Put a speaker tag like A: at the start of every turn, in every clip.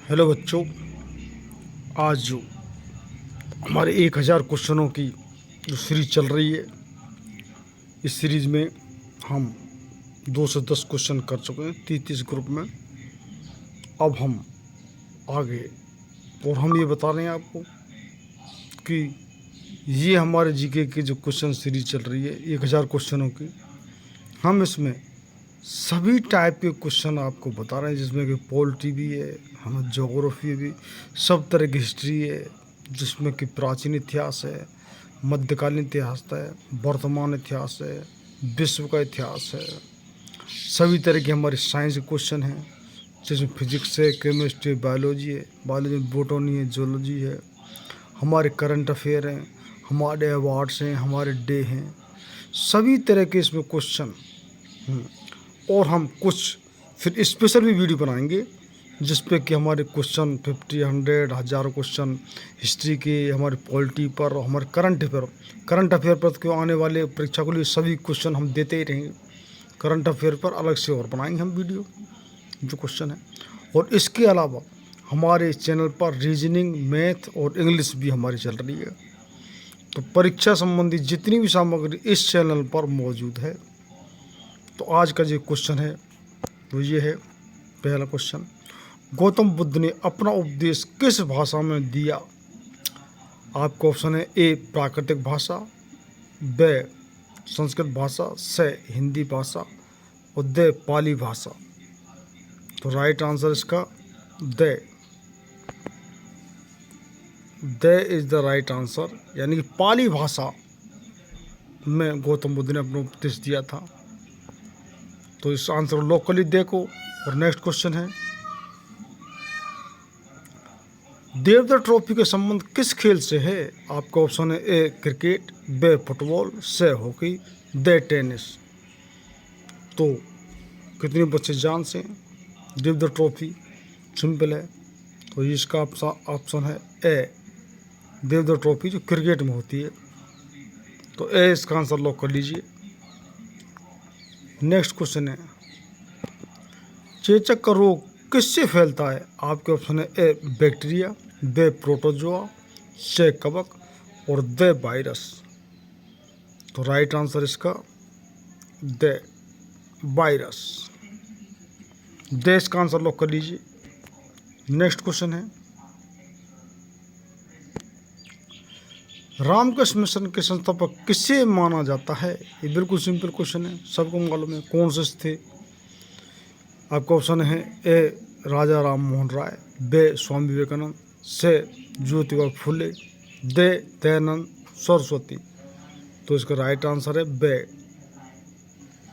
A: Hello बच्चों, आज जो हमारे 1000 क्वेश्चनों की जो सीरीज चल रही है, इस सीरीज में हम 2 से 10 क्वेश्चन कर चुके हैं 30 ग्रुप में। अब हम आगे और हम ये बता रहे हैं आपको कि ये हमारे जीके की जो क्वेश्चन सीरीज चल रही है 1000 क्वेश्चनों की, हम इसमें सभी टाइप के क्वेश्चन आपको बता रहे हैं, जिसमें कि पॉलिटी भी है, हमें ज्योग्राफी भी, सब तरह की हिस्ट्री है, जिसमें कि प्राचीन इतिहास है, मध्यकालीन इतिहास है, वर्तमान इतिहास है, विश्व का इतिहास है। सभी तरह के हमारे साइंस के क्वेश्चन हैं, जिसमें फिजिक्स है, केमिस्ट्री, बायोलॉजी में बोटनी है, जोलॉजी है, हमारे करंट अफेयर हैं, हमारे अवार्ड्स हैं, हमारे डे हैं, सभी तरह के इसमें क्वेश्चन। और हम कुछ फिर स्पेशल भी वीडियो बनाएंगे, जिस पे कि हमारे क्वेश्चन 50, 100, हज़ारों क्वेश्चन हिस्ट्री के, हमारे पॉलिटी पर, हमारे करंट अफेयर पर, क्यों आने वाले परीक्षा के लिए सभी क्वेश्चन हम देते ही रहेंगे। करंट अफेयर पर अलग से और बनाएंगे हम वीडियो, जो क्वेश्चन है। और इसके अलावा हमारे चैनल पर रीजनिंग, मैथ और इंग्लिश भी हमारी चल रही है। तो परीक्षा संबंधी जितनी भी सामग्री इस चैनल पर मौजूद है। तो आज का जो क्वेश्चन है वो ये है। पहला क्वेश्चन, गौतम बुद्ध ने अपना उपदेश किस भाषा में दिया? आपका ऑप्शन है ए प्राकृतिक भाषा, ब संस्कृत भाषा, स हिंदी भाषा और द पाली भाषा। तो राइट आंसर इसका the is the right answer, यानी कि पाली भाषा में गौतम बुद्ध ने अपना उपदेश दिया था। तो इस आंसर को लोकली देखो। और नेक्स्ट क्वेश्चन है, देवधर ट्रॉफी का संबंध किस खेल से है? आपका ऑप्शन है ए क्रिकेट, बे फुटबॉल, से हॉकी, दे टेनिस। तो कितने बच्चे जान से देवधर ट्रॉफी? सिंपल है। तो इसका ऑप्शन है ए, देवधर ट्रॉफी जो क्रिकेट में होती है। तो ए इसका आंसर लॉक कर लीजिए। नेक्स्ट क्वेश्चन है, चेचक का रोग किससे फैलता है? आपके ऑप्शन है ए बैक्टीरिया, बे प्रोटोजोआ, से कवक और द वायरस। तो राइट आंसर इसका द वायरस। देश का आंसर लॉक कर लीजिए। नेक्स्ट क्वेश्चन है, रामकृष्ण मिशन के संस्थापक किसे माना जाता है? ये बिल्कुल सिंपल क्वेश्चन है, सबको मालूम है। कौन से थे? आपका ऑप्शन है ए राजा राम मोहन राय, बे स्वामी विवेकानंद, से ज्योतिबा फुले, दे दयानंद सरस्वती। तो इसका राइट आंसर है बे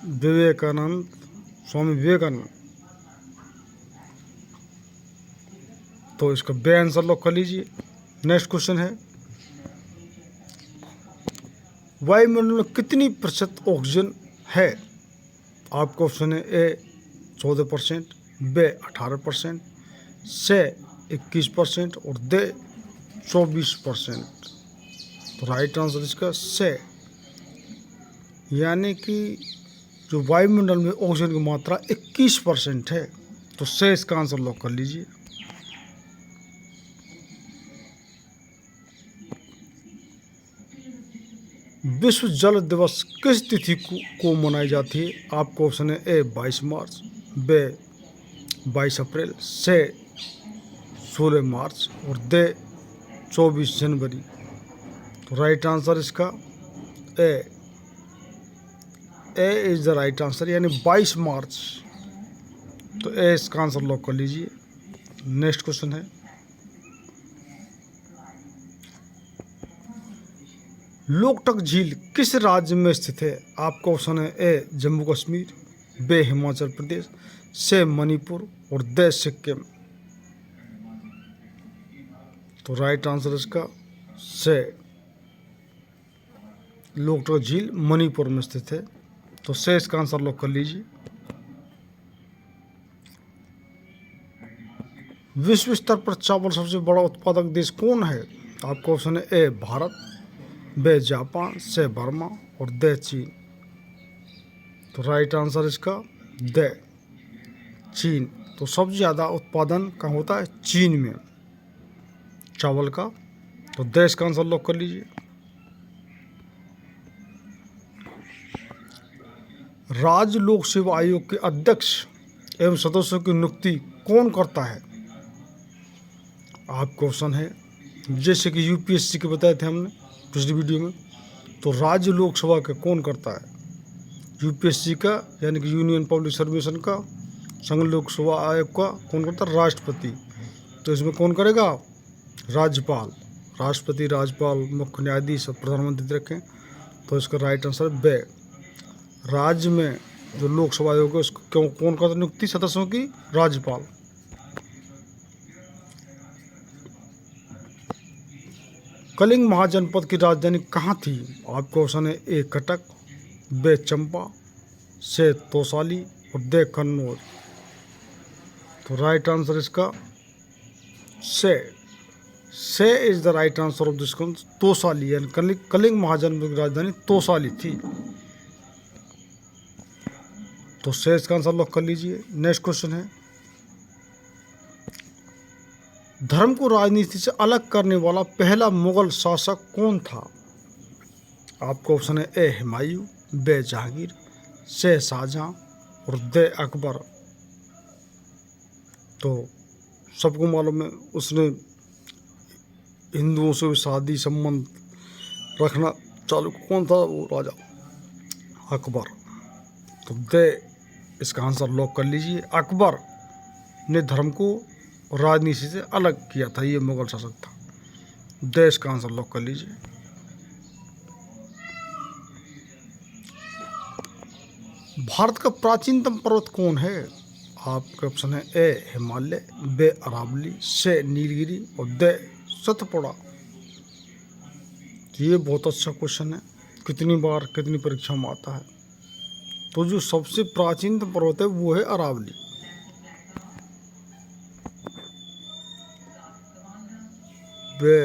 A: विवेकानंद, स्वामी विवेकानंद। तो इसका बे आंसर लॉक कर लीजिए। नेक्स्ट क्वेश्चन है, वायुमंडल में कितनी प्रतिशत ऑक्सीजन है? आपका ऑप्शन है ए 14%, बे 18%, से 21% और दे 24%। तो राइट आंसर इसका से, यानी कि जो वायुमंडल में ऑक्सीजन की मात्रा 21% है। तो से इसका आंसर लॉक कर लीजिए। विश्व जल दिवस किस तिथि को मनाई जाती है? आपको ऑप्शन है ए 22 मार्च, बे 22 अप्रैल, से 16 मार्च और दे 24 जनवरी। तो राइट आंसर इसका ए इज द राइट आंसर, यानी 22 मार्च। तो ए इसका आंसर लॉक कर लीजिए। नेक्स्ट क्वेश्चन है, लोकटक झील किस राज्य में स्थित है? आपका ऑप्शन है ए जम्मू कश्मीर, बे हिमाचल प्रदेश, से मणिपुर और दे सिक्किम। तो राइट आंसर इसका से, लोकटक झील मणिपुर में स्थित है। तो से इसका आंसर लॉक कर लीजिए। विश्व स्तर पर चावल सबसे बड़ा उत्पादक देश कौन है? आपका ऑप्शन है ए भारत, बे जापान, से बर्मा और दे चीन। तो राइट आंसर इसका द चीन तो सबसे ज़्यादा उत्पादन कहाँ होता है? चीन में, चावल का। तो देश का आंसर लॉक कर लीजिए। राज्य लोक सेवा आयोग के अध्यक्ष एवं सदस्यों की नियुक्ति कौन करता है? आपका ऑप्शन है, जैसे कि यूपीएससी के बताए थे हमने पिछली वीडियो में, तो राज्य लोकसभा का कौन करता है? यूपीएससी का यानी कि यूनियन पब्लिक सर्विस का, संघ लोक सेवा आयोग का कौन करता है? राष्ट्रपति। तो इसमें कौन करेगा? राज्यपाल। राष्ट्रपति, राज्यपाल, मुख्य न्यायाधीश और प्रधानमंत्री रखें। तो इसका राइट आंसर है बे। राज्य में जो लोकसभा आयोग है उसको क्यों कौन करता है नियुक्ति सदस्यों की? राज्यपाल। कलिंग महाजनपद की राजधानी कहाँ थी? आपका ऑप्शन है ए कटक, बे चंपा, से तोसाली और दे कन्नौज। तो राइट आंसर इसका C is the right answer of this question. Tosali यानी कलिंग महाजनपद की राजधानी तोसाली थी। तो से इसका आंसर लॉक कर लीजिए। नेक्स्ट क्वेश्चन है, धर्म को राजनीति से अलग करने वाला पहला मुगल शासक कौन था? आपका ऑप्शन है ए हुमायूं, बे जहांगीर, से शाहजहां और दे अकबर। तो सबको मालूम है उसने हिंदुओं से शादी संबंध रखना चालू, कौन था वो राजा? अकबर। तो दे इसका आंसर लॉक कर लीजिए। अकबर ने धर्म को राजनीति से अलग किया था, ये मुगल शासक था। देश का आंसर लॉक कर लीजिए। भारत का प्राचीनतम पर्वत कौन है? आपका ऑप्शन है ए हिमालय, बे अरावली, से नीलगिरी और दे सतपुड़ा। ये बहुत अच्छा क्वेश्चन है, कितनी बार कितनी परीक्षा में आता है। तो जो सबसे प्राचीनतम पर्वत है वो है अरावली। बे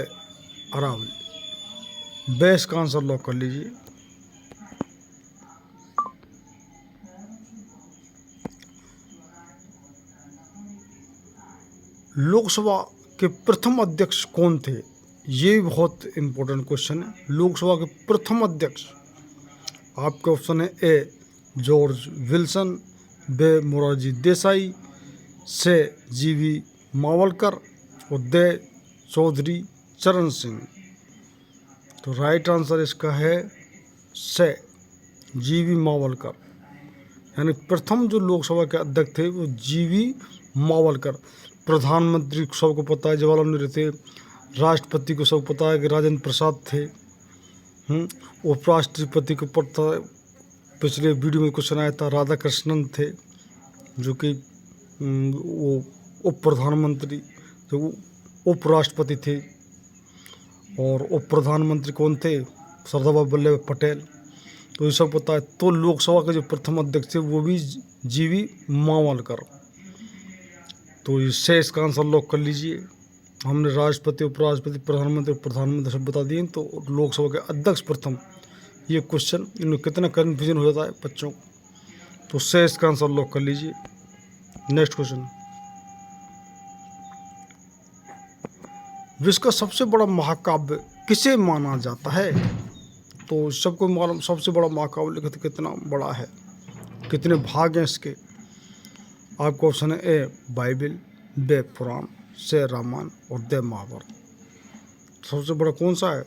A: अरावली। बे इसका आंसर लॉक कर लीजिए। लोकसभा के प्रथम अध्यक्ष कौन थे? ये भी बहुत इंपॉर्टेंट क्वेश्चन है। लोकसभा के प्रथम अध्यक्ष, आपके ऑप्शन है ए जॉर्ज विल्सन, बे मोरारजी देसाई, से जीवी मावलकर और दे चौधरी चरण सिंह। तो राइट आंसर इसका है से जीवी मावलकर। यानी प्रथम जो लोकसभा के अध्यक्ष थे वो जीवी मावलकर। प्रधानमंत्री को सबको पता है जवाहरलाल नेहरू थे, राष्ट्रपति को सबको पता है कि राजेंद्र प्रसाद थे, उपराष्ट्रपति को पता है, पिछले वीडियो में क्वेश्चन आया था, राधा कृष्णन थे जो कि वो उप प्रधानमंत्री, जो उपराष्ट्रपति थे। और उप प्रधानमंत्री कौन थे? सरदार वल्लभ पटेल। तो ये सब पता है। तो लोकसभा के जो प्रथम अध्यक्ष थे वो भी जीवी मावलकर। तो इससे इसका आंसर लॉक कर लीजिए। हमने राष्ट्रपति, उपराष्ट्रपति, प्रधानमंत्री सब बता दिए। तो लोकसभा के अध्यक्ष प्रथम, ये क्वेश्चन इनमें कितना कन्फ्यूजन हो जाता है बच्चों को। तो से इसका आंसर लॉक कर लीजिए। नेक्स्ट क्वेश्चन, विश्व का सबसे बड़ा महाकाव्य किसे माना जाता है? तो सबको मालूम सबसे बड़ा महाकाव्य कितना बड़ा है, कितने भाग हैं इसके? आपका ऑप्शन है ए बाइबल, बे पुराण, से रामायण और दे महाभारत। सबसे बड़ा कौन सा है?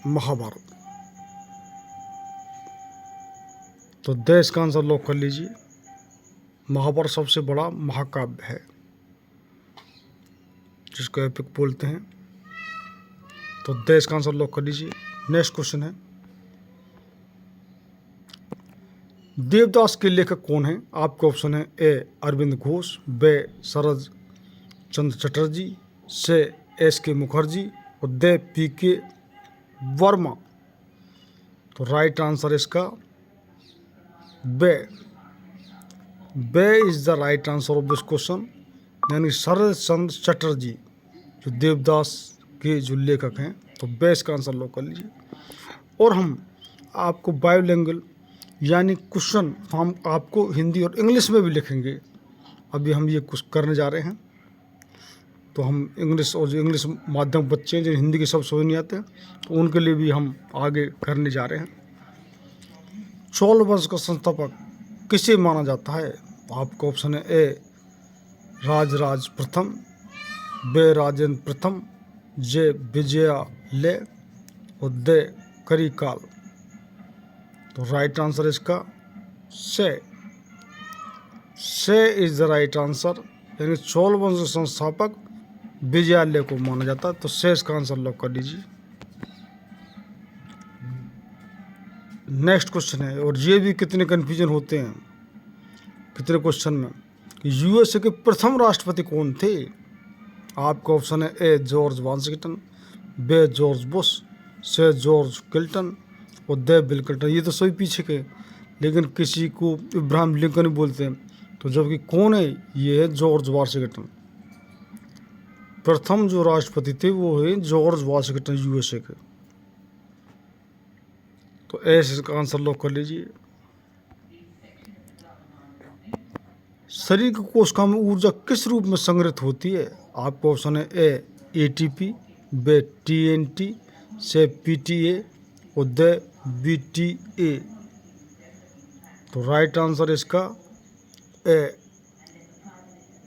A: महाभारत। तो दे इसका आंसर लॉक कर लीजिए। महाभारत सबसे बड़ा महाकाव्य है जिसको एपिक बोलते हैं। तो दे इसका आंसर लॉक कर लीजिए। नेक्स्ट क्वेश्चन है, देवदास के लेखक कौन है? आपका ऑप्शन है ए अरविंद घोष, बे शरद चंद्र चटर्जी, से एस के मुखर्जी और दे पी के वर्मा। तो राइट आंसर इसका B is the right answer of this question. यानी शरद चंद्र चटर्जी जो देवदास के जो लेखक हैं। तो बे इसका आंसर लॉक कर लीजिए। और हम आपको बायोलैंग्वेज यानी क्वेश्चन हम आपको हिंदी और इंग्लिश में भी लिखेंगे। अभी हम ये कुछ करने जा रहे हैं। तो हम इंग्लिश और जो इंग्लिश माध्यम बच्चे हैं जो हिंदी के शब्द समझ नहीं आते तो उनके लिए भी हम आगे करने जा रहे हैं। चोल वंश का संस्थापक किसे माना जाता है? आपका ऑप्शन है ए राजराज प्रथम, बे राजेंद्र प्रथम, जे विजयालय और दे करिकाल। तो राइट आंसर इसका C is the right answer, यानी चोल वंश के संस्थापक विजयालय को माना जाता है। तो से इसका आंसर लॉक कर लीजिए। नेक्स्ट क्वेश्चन है, और ये भी कितने कन्फ्यूजन होते हैं कितने क्वेश्चन में, कि यूएसए के प्रथम राष्ट्रपति कौन थे? आपका ऑप्शन है A George Washington, B George Bush, C George Clinton और दे बिल क्लिंटन। ये तो सभी पीछे के, लेकिन किसी को इब्राहिम लिंकन बोलते हैं, तो जबकि कौन है? ये है जॉर्ज वाशिंगटन। प्रथम जो राष्ट्रपति थे वो है जॉर्ज वाशिंगटन यूएसए के। तो ऐसे इसका आंसर लॉक कर लीजिए। शरीर की कोशिकाओं में ऊर्जा किस रूप में संग्रहित होती है? आपका ऑप्शन है ए एटीपी, बे टीएनटी, से पीटीए और दे बीटीए। तो राइट आंसर इसका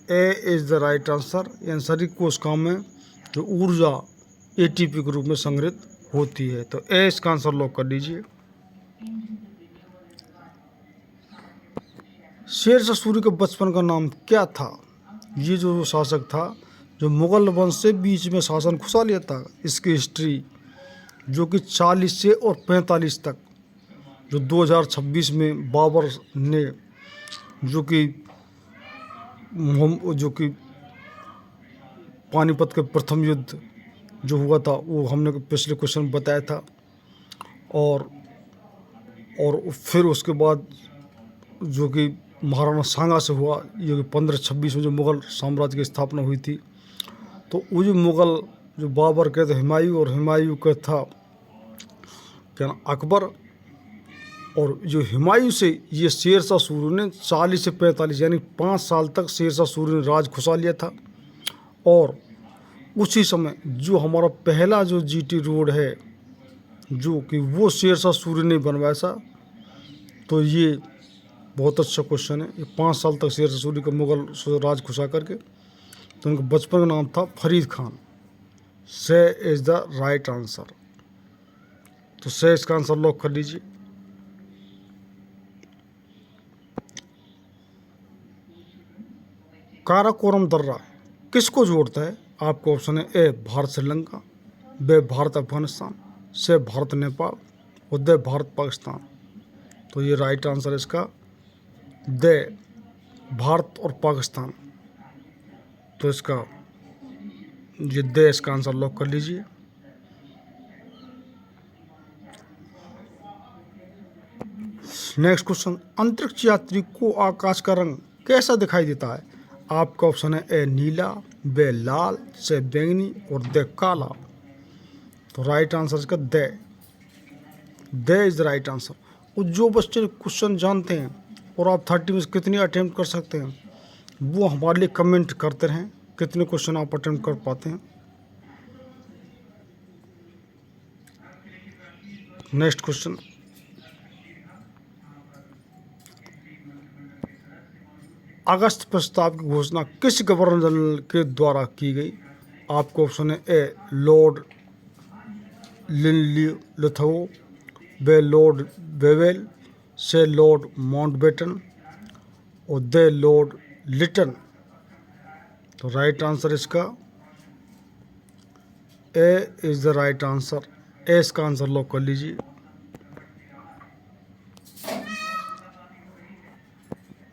A: ए इज द राइट आंसर, यानी शरीर कोशिकाओं में जो ऊर्जा एटीपी के रूप में संग्रहित होती है। तो ए इसका आंसर लॉक कर दीजिए। शेरशाह सूरी के बचपन का नाम क्या था? ये जो शासक था जो मुगल वंश से बीच में शासन खुसा लिया था, इसकी हिस्ट्री जो कि 40 से और 45 तक, जो 2026 में बाबर ने जो कि पानीपत के प्रथम युद्ध जो हुआ था वो हमने पिछले क्वेश्चन में बताया था। और फिर उसके बाद जो कि महाराणा सांगा से हुआ, ये 1526 में जो मुग़ल साम्राज्य की स्थापना हुई थी। तो वो जो मुग़ल जो बाबर के थे हुमायूं, और हुमायूं का था क्या ना अकबर, और जो हुमायूं से ये शेरशाह सूरी ने 40 से 45 यानी 5 साल तक शेरशाह सूरी ने राज खुसा लिया था। और उसी समय जो हमारा पहला जो जीटी रोड है जो कि वो शेरशाह सूरी ने बनवाया था। तो ये बहुत अच्छा क्वेश्चन है। ये 5 साल तक शेरशाह सूरी का मुग़ल राज खुसा करके, तो उनका बचपन का नाम था फरीद खान। से इज़ द राइट आंसर। तो से इसका आंसर लॉक कर लीजिए। काराकोरम दर्रा किसको जोड़ता है? आपका ऑप्शन है ए भारत श्रीलंका, बे भारत अफगानिस्तान, से भारत नेपाल और दे भारत पाकिस्तान। तो ये राइट आंसर इसका दे भारत और पाकिस्तान। तो इसका ये दे इसका आंसर लॉक कर लीजिए। नेक्स्ट क्वेश्चन, अंतरिक्ष यात्री को आकाश का रंग कैसा दिखाई देता है? आपका ऑप्शन है ए नीला, बे लाल, से बैंगनी और दे काला। तो राइट आंसर इसका दे इज द राइट आंसर। और जो बच्चे क्वेश्चन जानते हैं और आप 30 में कितनी अटेम्प्ट कर सकते हैं वो हमारे लिए कमेंट करते रहें, कितने क्वेश्चन आप अटेम्प्ट कर पाते हैं। नेक्स्ट क्वेश्चन, अगस्त प्रस्ताव की घोषणा किस गवर्नर जनरल के द्वारा की गई? आपको ऑप्शन है ए लॉर्ड लिनलिथगो, बे लॉर्ड वेवेल, से लॉर्ड माउंटबेटन और दे लॉर्ड लिटन। तो राइट आंसर इसका ए इज द राइट आंसर। ए इसका आंसर लॉक कर लीजिए।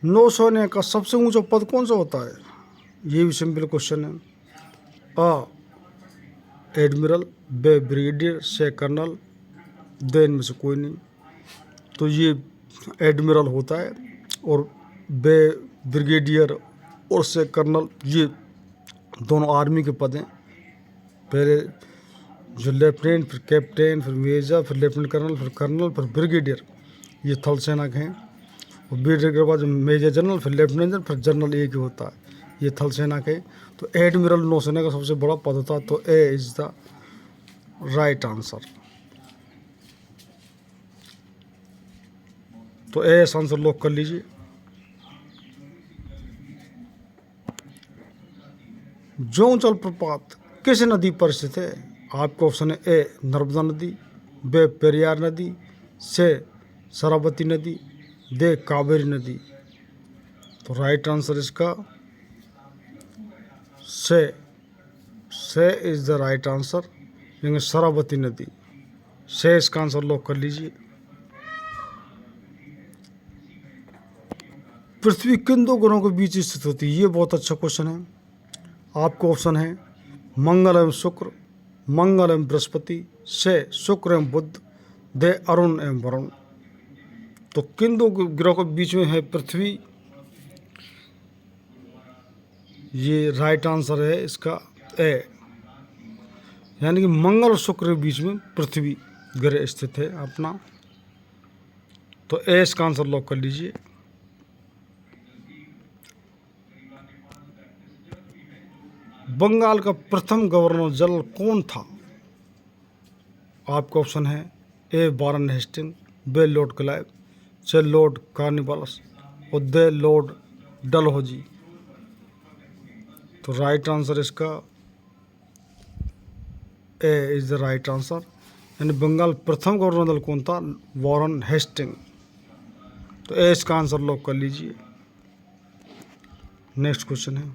A: नौसेना का सबसे ऊंचा पद कौन सा होता है? ये भी सिंपल क्वेश्चन है। आ एडमिरल, बे ब्रिगेडियर, से कर्नल, दे इनमें से कोई नहीं। तो ये एडमिरल होता है, और बे ब्रिगेडियर और से कर्नल ये दोनों आर्मी के पद हैं। पहले जो लेफ्टिनेंट, फिर कैप्टन, फिर मेजर, फिर लेफ्टिनेंट कर्नल, फिर कर्नल, फिर ब्रिगेडियर, ये थल सेना के हैं। और ब्रिगेडियर के बाद मेजर जनरल, फिर लेफ्टिनेंट जनरल, फिर जनरल एक ही होता है। ये थल सेना के, तो एडमिरल नौसेना का सबसे बड़ा पद होता है। तो ए इज द राइट आंसर। तो ए इस आंसर लॉक कर लीजिए। जोंग जलप्रपात किस नदी पर स्थित है? आपका ऑप्शन है ए नर्मदा नदी, बे पेरियार नदी, से शरावती नदी, दे कावेरी नदी। तो राइट आंसर इसका C is the right answer, यानी शरावती नदी। से इसका आंसर लॉक कर लीजिए। पृथ्वी किन दो ग्रहों के बीच स्थित होती है? ये बहुत अच्छा क्वेश्चन है। आपको ऑप्शन है मंगल एवं शुक्र, मंगल एवं बृहस्पति, से शुक्र एवं बुध, दे अरुण एवं वरुण। तो किन दो ग्रहों के बीच में है पृथ्वी? ये राइट आंसर है इसका ए, यानी कि मंगल और शुक्र के बीच में पृथ्वी ग्रह स्थित है अपना। तो ए इसका आंसर लॉक कर लीजिए। बंगाल का प्रथम गवर्नर जनरल कौन था? आपका ऑप्शन है ए वारन हेस्टिंग, बे लॉर्ड क्लाइव, से लॉर्ड कार्निवालिस, और दे लॉर्ड डलहौजी। तो राइट आंसर इसका ए इज द राइट आंसर, यानी बंगाल प्रथम गवर्नर जनरल कौन था? वारन हेस्टिंग। तो ए इसका आंसर लॉक कर लीजिए। नेक्स्ट क्वेश्चन है,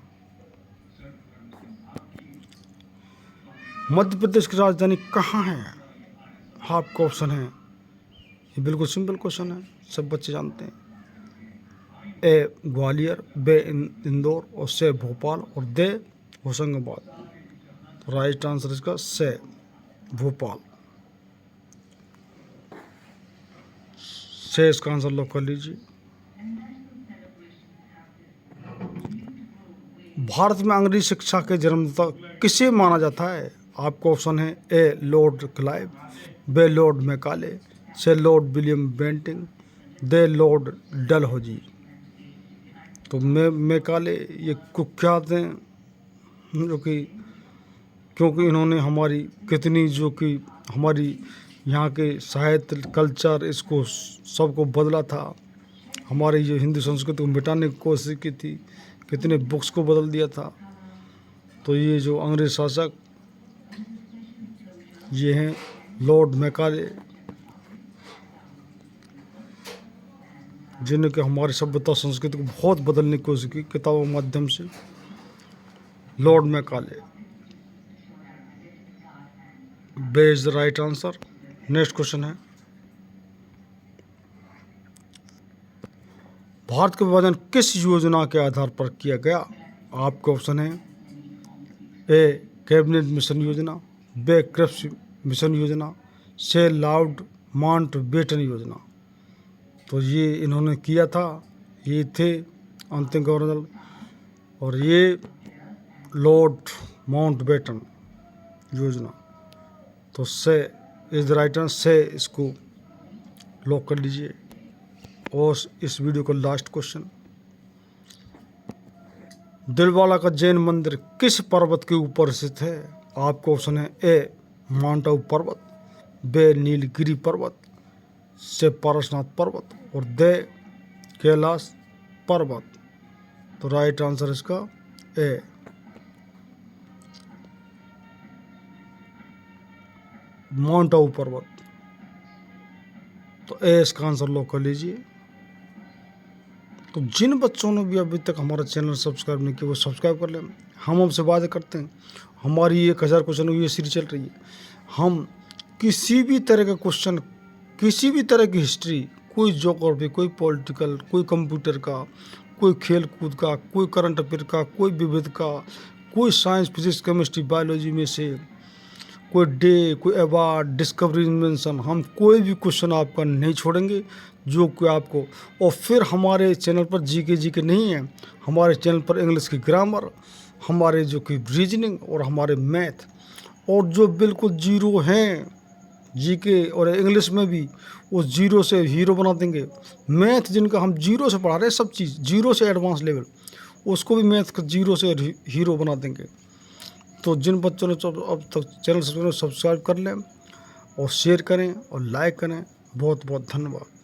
A: मध्य प्रदेश की राजधानी कहाँ है? आपका ऑप्शन है, ये बिल्कुल सिंपल क्वेश्चन है, सब बच्चे जानते हैं। ए ग्वालियर, बे इंदौर, और से भोपाल, और दे होशंगाबाद। तो राइट आंसर इसका से भोपाल। से इसका आंसर लॉक कर लीजिए। भारत में अंग्रेजी शिक्षा के जन्मदाता किसे माना जाता है? आपका ऑप्शन है ए लॉर्ड क्लाइव, बे लॉर्ड मैकाले, से लॉर्ड विलियम बेंटिंग, दे लॉर्ड डलहौजी। तो मैकाले ये कुख्यात हैं, जो कि क्योंकि इन्होंने हमारी कितनी जो कि हमारी यहाँ के साहित्य कल्चर इसको सबको बदला था, हमारी जो हिंदू संस्कृति को मिटाने की कोशिश की थी, कितने बुक्स को बदल दिया था। तो ये जो अंग्रेज शासक ये हैं लॉर्ड मैकाले, जिन्होंने हमारी सभ्यता संस्कृति को बहुत बदलने की कोशिश की किताबों के माध्यम से। Lord Macaulay B is the right answer. Next question है, भारत का विभाजन किस योजना के आधार पर किया गया? आपका ऑप्शन है ए कैबिनेट मिशन योजना, बे क्रिप्स मिशन योजना, से लॉर्ड माउंटबेटन योजना। तो ये इन्होंने किया था, ये थे अंतिम गवर्नर, और ये लॉर्ड माउंटबेटन योजना। तो से इज द राइट आंसर, से इसको लॉक कर लीजिए। और इस वीडियो का लास्ट क्वेश्चन, दिलवाला का जैन मंदिर किस पर्वत के ऊपर स्थित है? आपका ऑप्शन है ए माउंट आबू पर्वत, बे नीलगिरी पर्वत, से पारसनाथ पर्वत, और दे कैलाश पर्वत। तो राइट आंसर इसका ए माउंट आबू पर्वत। तो ए इसका आंसर लॉक कर लीजिए। तो जिन बच्चों ने भी अभी तक हमारा चैनल सब्सक्राइब नहीं किया वो सब्सक्राइब कर लें। हम आपसे वादे करते हैं, हमारी 1000 क्वेश्चन की ये सीरीज चल रही है, हम किसी भी तरह का क्वेश्चन, किसी भी तरह की हिस्ट्री, कोई ज्योग्राफी, कोई पॉलिटिकल, कोई कंप्यूटर का, कोई खेल कूद का, कोई करंट अफेयर का, कोई विविध का, कोई साइंस फिजिक्स केमिस्ट्री बायोलॉजी में से कोई डे, कोई अवार्ड, डिस्कवरी, इन्वेंशन, हम कोई भी क्वेश्चन आपका नहीं छोड़ेंगे जो कि आपको। और फिर हमारे चैनल पर जीके नहीं है, हमारे चैनल पर इंग्लिश की ग्रामर, हमारे जो कि रीजनिंग और हमारे मैथ, और जो बिल्कुल जीरो हैं जीके और इंग्लिश में भी वो जीरो से हीरो बना देंगे। मैथ जिनका हम जीरो से पढ़ा रहे हैं, सब चीज़ जीरो से एडवांस लेवल, उसको भी मैथ का जीरो से हीरो बना देंगे। तो जिन बच्चों ने अब तक चैनल सब्सक्राइब कर लें और शेयर करें और लाइक करें। बहुत बहुत धन्यवाद।